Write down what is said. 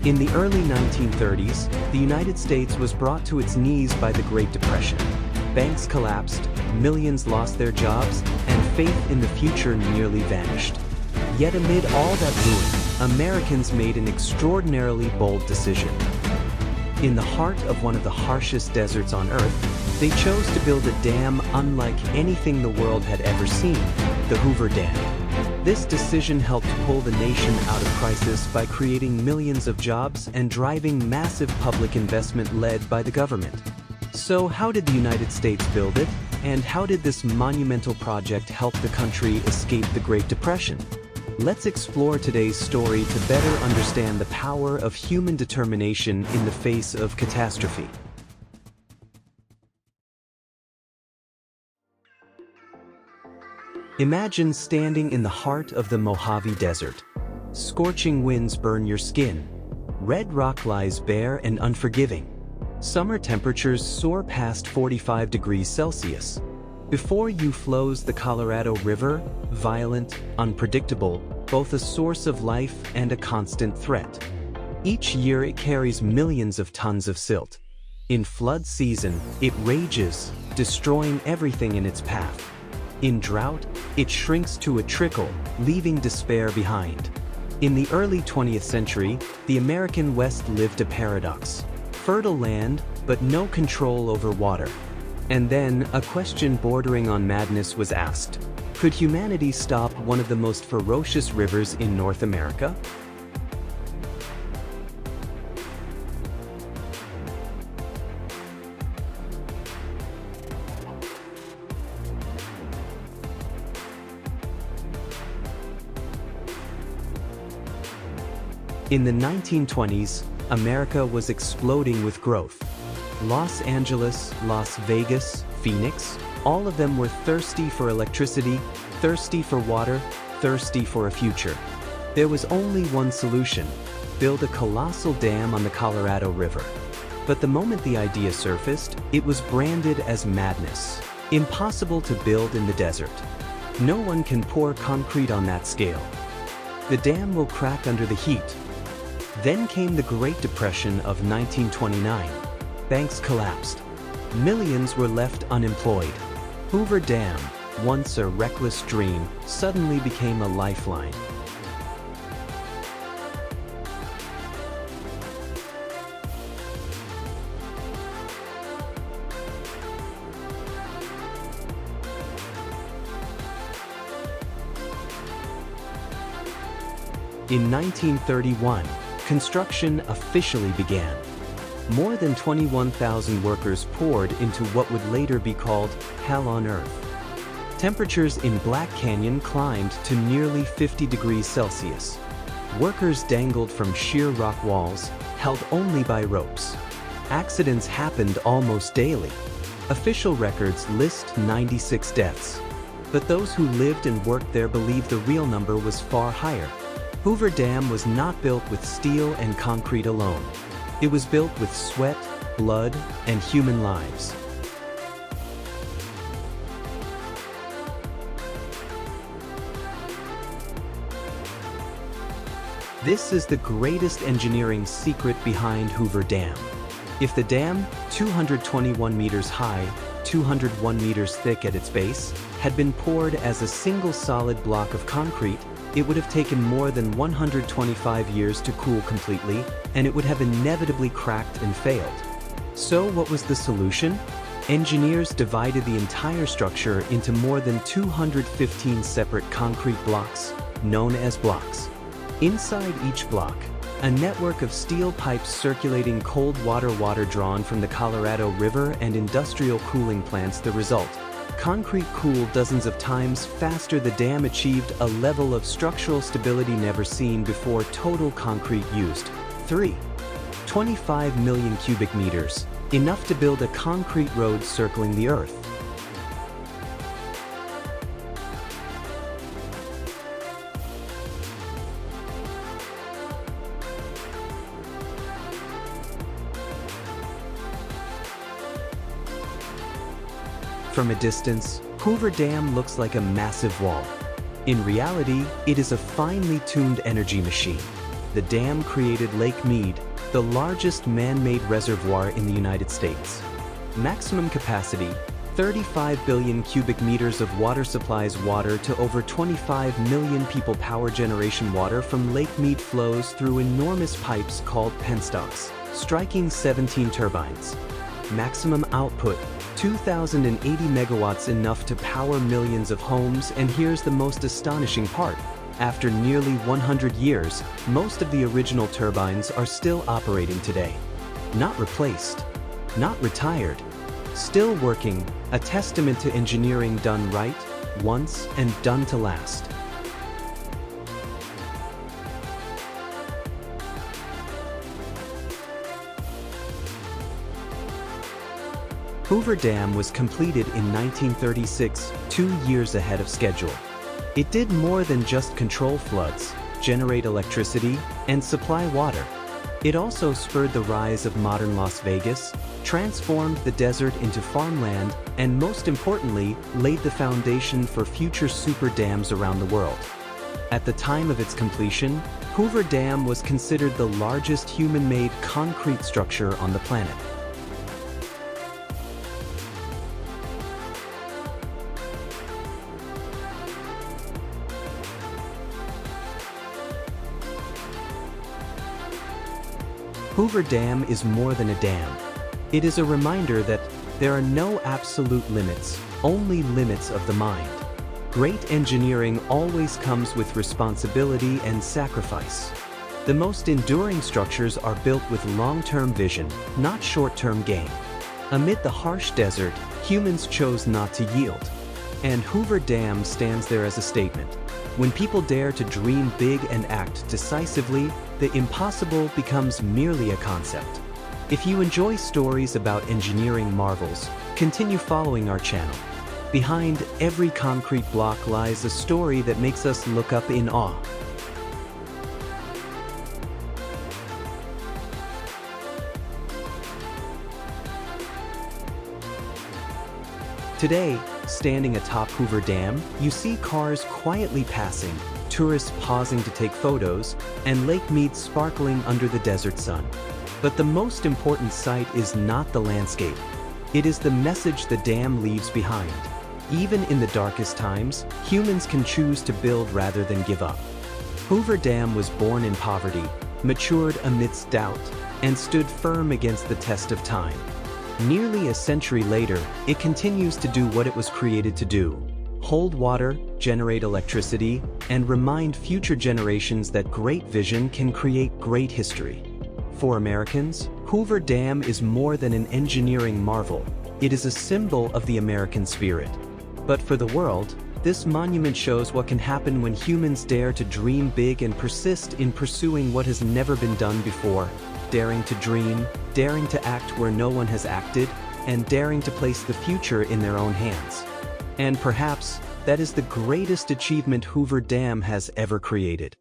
In the early 1930s, the United States was brought to its knees by the Great Depression. Banks collapsed, millions lost their jobs, and faith in the future nearly vanished. Yet amid all that ruin, Americans made an extraordinarily bold decision. In the heart of one of the harshest deserts on Earth, they chose to build a dam unlike anything the world had ever seen, the Hoover Dam. This decision helped pull the nation out of crisis by creating millions of jobs and driving massive public investment led by the government. So how did the United States build it? And how did this monumental project help the country escape the Great Depression? Let's explore today's story to better understand the power of human determination in the face of catastrophe. Imagine standing in the heart of the Mojave Desert. Scorching winds burn your skin. Red rock lies bare and unforgiving. Summer temperatures soar past 45 degrees Celsius. Before you flows the Colorado River, violent, unpredictable, both a source of life and a constant threat. Each year it carries millions of tons of silt. In flood season, it rages, destroying everything in its path. In drought, it shrinks to a trickle, leaving despair behind. In the early 20th century, the American West lived a paradox. Fertile land, but no control over water. And then, a question bordering on madness was asked. Could humanity stop one of the most ferocious rivers in North America? In the 1920s, America was exploding with growth. Los Angeles, Las Vegas, Phoenix, all of them were thirsty for electricity, thirsty for water, thirsty for a future. There was only one solution: build a colossal dam on the Colorado River. But the moment the idea surfaced, it was branded as madness. Impossible to build in the desert. No one can pour concrete on that scale. The dam will crack under the heat. Then came the Great Depression of 1929. Banks collapsed. Millions were left unemployed. Hoover Dam, once a reckless dream, suddenly became a lifeline. In 1931, construction officially began. More than 21,000 workers poured into what would later be called hell on earth. Temperatures in Black Canyon climbed to nearly 50 degrees Celsius. Workers dangled from sheer rock walls, held only by ropes. Accidents happened almost daily. Official records list 96 deaths. But those who lived and worked there believe the real number was far higher. Hoover Dam was not built with steel and concrete alone. It was built with sweat, blood, and human lives. This is the greatest engineering secret behind Hoover Dam. If the dam, 221 meters high, 201 meters thick at its base, had been poured as a single solid block of concrete, it would have taken more than 125 years to cool completely, and it would have inevitably cracked and failed. So what was the solution? Engineers divided the entire structure into more than 215 separate concrete blocks, known as blocks. Inside each block, a network of steel pipes circulating cold water drawn from the Colorado River and industrial cooling plants the result. Concrete cooled dozens of times faster. The dam achieved a level of structural stability never seen before. Total concrete used: 25 million cubic meters, enough to build a concrete road circling the Earth. From a distance, Hoover Dam looks like a massive wall. In reality, it is a finely tuned energy machine. the dam created Lake Mead, the largest man-made reservoir in the United States. Maximum capacity, 35 billion cubic meters of water supplies water to over 25 million people. Power generation water from Lake Mead flows through enormous pipes called penstocks, striking 17 turbines. Maximum output, 2,080 megawatts, enough to power millions of homes. And here's the most astonishing part. After nearly 100 years, most of the original turbines are still operating today. Not replaced, not retired, still working, a testament to engineering done right, once, and done to last. Hoover Dam was completed in 1936, 2 years ahead of schedule. It did more than just control floods, generate electricity, and supply water. It also spurred the rise of modern Las Vegas, transformed the desert into farmland, and most importantly, laid the foundation for future super dams around the world. At the time of its completion, Hoover Dam was considered the largest human-made concrete structure on the planet. Hoover Dam is more than a dam. It is a reminder that there are no absolute limits, only limits of the mind. Great engineering always comes with responsibility and sacrifice. The most enduring structures are built with long-term vision, not short-term gain. Amid the harsh desert, humans chose not to yield. And Hoover Dam stands there as a statement. When people dare to dream big and act decisively, the impossible becomes merely a concept. If you enjoy stories about engineering marvels, continue following our channel. Behind every concrete block lies a story that makes us look up in awe. Today, standing atop Hoover Dam, you see cars quietly passing, tourists pausing to take photos, and Lake Mead sparkling under the desert sun. But the most important sight is not the landscape. It is the message the dam leaves behind. Even in the darkest times, humans can choose to build rather than give up. Hoover Dam was born in poverty, matured amidst doubt, and stood firm against the test of time. Nearly a century later, it continues to do what it was created to do: hold water, generate electricity, and remind future generations that great vision can create great history. For Americans, Hoover Dam is more than an engineering marvel. It is a symbol of the American spirit. But for the world, this monument shows what can happen when humans dare to dream big and persist in pursuing what has never been done before. Daring to dream, daring to act where no one has acted, and daring to place the future in their own hands. And perhaps, that is the greatest achievement Hoover Dam has ever created.